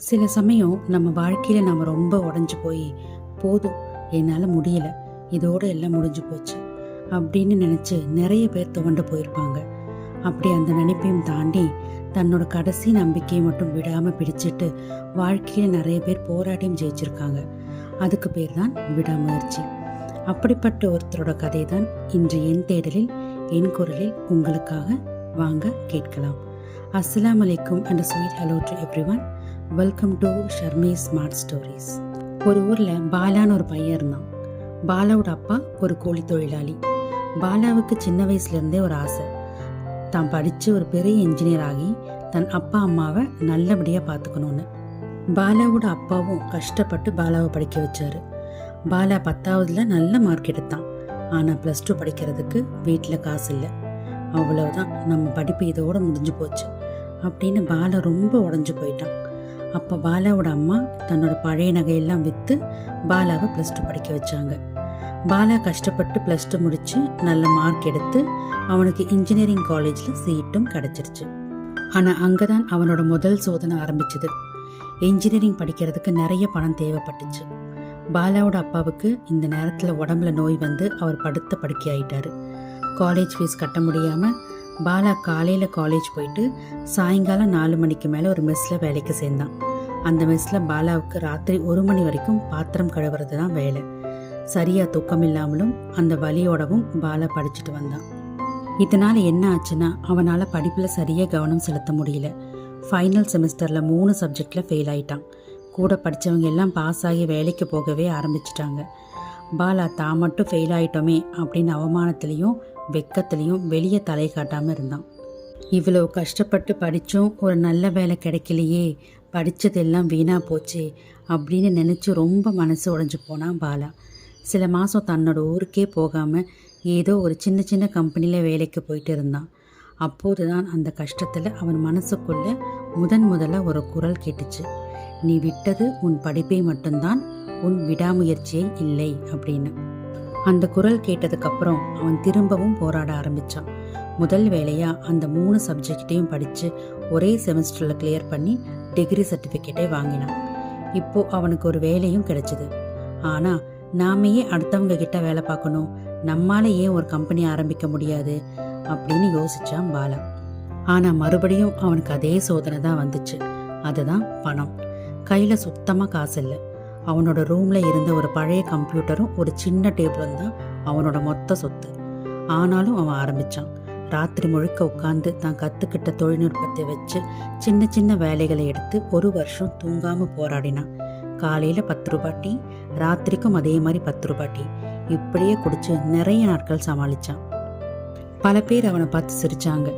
சில சமயம் நம்ம வாழ்க்கையில் நம்ம ரொம்ப உடஞ்சி போய் போதும் என்னால் முடியல, இதோடு எல்லாம் முடிஞ்சு போச்சு அப்படின்னு நினச்சி நிறைய பேர் துவண்டு போயிருப்பாங்க. அப்படி அந்த நினைப்பையும் தாண்டி தன்னோட கடைசி நம்பிக்கையை மட்டும் விடாமல் பிடிச்சிட்டு வாழ்க்கையில் நிறைய பேர் போராட்டியும் ஜெயிச்சிருக்காங்க. அதுக்கு பேர் தான் விடாமுயற்சி. அப்படிப்பட்ட ஒருத்தரோட கதை தான் இன்று என் தேடலில் என் குரலில் உங்களுக்காக. வாங்க கேட்கலாம். அஸ்ஸலாமு அலைக்கும் and sweet hello to everyone. Welcome to Sharmi smart stories. ஒரு ஊரில் பாலான்னு ஒரு பையன் இருந்தான். பாலாவோட அப்பா ஒரு கூலி தொழிலாளி. பாலாவுக்கு சின்ன வயசுலேருந்தே ஒரு ஆசை, தான் படித்து ஒரு பெரிய இன்ஜினியர் ஆகி தன் அப்பா அம்மாவை நல்லபடியாக பார்த்துக்கணுன்னு. பாலாவோட அப்பாவும் கஷ்டப்பட்டு பாலாவை படிக்க வச்சாரு. பாலா 10ஆவதுல நல்ல மார்க் எடுத்தான். ஆனால் +2 படிக்கிறதுக்கு வீட்டில் காசு இல்லை. அவ்வளவுதான், நம்ம படிப்பு இதோடு முடிஞ்சு போச்சு அப்படின்னு பாலா ரொம்ப உடஞ்சி போயிட்டான். அப்போ பாலாவோட அம்மா தன்னோட பழைய நகையெல்லாம் விற்று பாலாவை +2 படிக்க வச்சாங்க. பாலா கஷ்டப்பட்டு +2 முடித்து நல்ல மார்க் எடுத்து அவனுக்கு இன்ஜினியரிங் காலேஜில் சீட்டும் கிடச்சிருச்சு. ஆனால் அங்கே தான் அவனோட முதல் சோதனை ஆரம்பிச்சுது. இன்ஜினியரிங் படிக்கிறதுக்கு நிறைய பணம் தேவைப்பட்டுச்சு. பாலாவோட அப்பாவுக்கு இந்த நேரத்தில் உடம்புல நோய் வந்து அவர் படுத்த படுக்கை ஆயிட்டாரு. காலேஜ் ஃபீஸ் கட்ட முடியாமல் பாலா காலையில் காலேஜ் போயிட்டு சாயங்காலம் 4 மணிக்கு மேலே ஒரு மெஸ்ஸில் வேலைக்கு சேர்ந்தான். அந்த மெஸ்ஸில் பாலாவுக்கு ராத்திரி 1 மணி வரைக்கும் பாத்திரம் கழுவுறது தான் வேலை. சரியாக தூக்கம் இல்லாமலும் அந்த வலியோடவும் பாலா படிச்சுட்டு வந்தான். இதனால் என்ன ஆச்சுன்னா அவனால் படிப்பில் சரியாக கவனம் செலுத்த முடியல. ஃபைனல் செமஸ்டரில் 3 சப்ஜெக்டில் ஃபெயில் ஆயிட்டான். கூட படித்தவங்க எல்லாம் பாஸ் ஆகி வேலைக்கு போகவே ஆரம்பிச்சிட்டாங்க. பாலா தான் மட்டும் ஃபெயில் ஆகிட்டோமே அப்படின்னு அவமானத்துலேயும் வெக்கத்துலேயும் வெளியே தலை காட்டாமல் இருந்தான். இவ்வளோ கஷ்டப்பட்டு படித்தும் ஒரு நல்ல வேலை கிடைக்கலையே, படித்ததெல்லாம் வீணாக போச்சே அப்படின்னு நினச்சி ரொம்ப மனசு உடைஞ்சு போனான் பாலா. சில மாதம் தன்னோட ஊருக்கே போகாமல் ஏதோ ஒரு சின்ன சின்ன கம்பெனியில் வேலைக்கு போயிட்டு இருந்தான். அப்போது தான் அந்த கஷ்டத்தில் அவன் மனசுக்குள்ளே முதல்ல ஒரு குரல் கேட்டுச்சு, நீ விட்டது உன் படிப்பை மட்டும்தான், உன் விடாமுயற்சியை இல்லை அப்படின்னு. அந்த குரல் கேட்டதுக்கப்புறம் அவன் திரும்பவும் போராட ஆரம்பித்தான். முதல் வேலையாக அந்த 3 சப்ஜெக்டையும் படித்து ஒரே செமஸ்டரில் கிளியர் பண்ணி டிகிரி சர்டிஃபிகேட்டை வாங்கினான். இப்போது அவனுக்கு ஒரு வேலையும் கிடைச்சிது. ஆனால் நாமையே அடுத்தவங்க கிட்ட வேலை பார்க்கணும், நம்மால் ஏன் ஒரு கம்பெனி ஆரம்பிக்க முடியாது அப்படின்னு யோசித்தான் பாலா. ஆனால் மறுபடியும் அவனுக்கு அதே சோதனை தான் வந்துச்சு. அதுதான் பணம். கையில் சுத்தமாக காசு இல்லை. அவனோட ரூமில் இருந்த ஒரு பழைய கம்ப்யூட்டரும் ஒரு சின்ன டேபிளும் தான் அவனோட மொத்த சொத்து. ஆனாலும் அவன் ஆரம்பித்தான். ராத்திரி முழுக்க உட்காந்து தான் கற்றுக்கிட்ட தொழில்நுட்பத்தை வச்சு சின்ன சின்ன வேலைகளை எடுத்து 1 வருஷம் தூங்காமல் போராடினான். காலையில் 10 ரூபாய் டீ, ராத்திரிக்கும் அதே மாதிரி 10 ரூபாய் டீ, இப்படியே குடிச்சு நிறைய நாட்கள் சமாளித்தான். பல பேர் அவனை பார்த்து சிரித்தாங்க.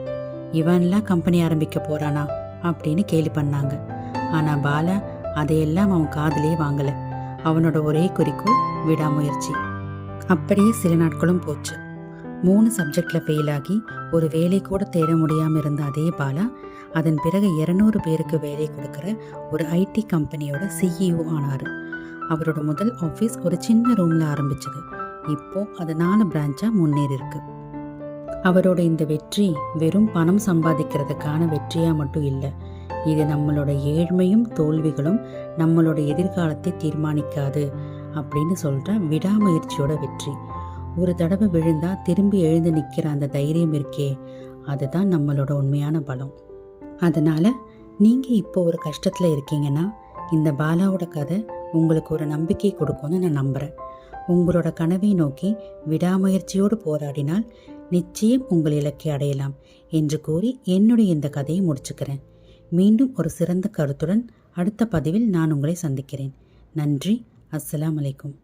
இவன்லாம் கம்பெனி ஆரம்பிக்க போகிறானா அப்படின்னு கேலி பண்ணாங்க. ஆனால் பாலா அதையெல்லாம் அவன் காதிலே வாங்கலை. அவனோட ஒரே குறிக்கோள் விடாமுயற்சி. அப்படியே சில நாட்களும் போச்சு. 3 சப்ஜெக்டில் ஃபெயில் ஆகி ஒரு வேலை கூட தேட முடியாமல் இருந்த அதே பாலா அதன் பிறகு 200 பேருக்கு வேலை கொடுக்குற ஒரு ஐடி கம்பெனியோட CEO ஆனார். அவரோட முதல் ஆஃபீஸ் ஒரு சின்ன ரூமில் ஆரம்பிச்சது. இப்போது அது 4 பிரான்ச்சாக முன்னேறி இருக்கு. அவரோட இந்த வெற்றி வெறும் பணம் சம்பாதிக்கிறதுக்கான வெற்றியாக மட்டும் இல்லை, இது நம்மளோட ஏழ்மையும் தோல்விகளும் நம்மளோட எதிர்காலத்தை தீர்மானிக்காது அப்படின்னு சொல்கிற விடாமுயற்சியோட வெற்றி. ஒரு தடவை விழுந்தா திரும்பி எழுந்து நிற்கிற அந்த தைரியம் இருக்கே, அதுதான் நம்மளோட உண்மையான பலம். அதனால் நீங்கள் இப்போ ஒரு கஷ்டத்தில் இருக்கீங்கன்னா இந்த பாலாவோட கதை உங்களுக்கு ஒரு நம்பிக்கை கொடுக்கும்னு நான் நம்புகிறேன். உங்களோட கனவை நோக்கி விடாமுயற்சியோடு போராடினால் நிச்சயம் உங்கள் இலக்கை அடையலாம் என்று கூறி என்னுடைய இந்த கதையை முடிச்சுக்கிறேன். மீண்டும் ஒரு சிறந்த கருத்துடன் அடுத்த பதிவில் நான் உங்களை சந்திக்கிறேன். நன்றி. அஸ்ஸலாமு அலைக்கும்.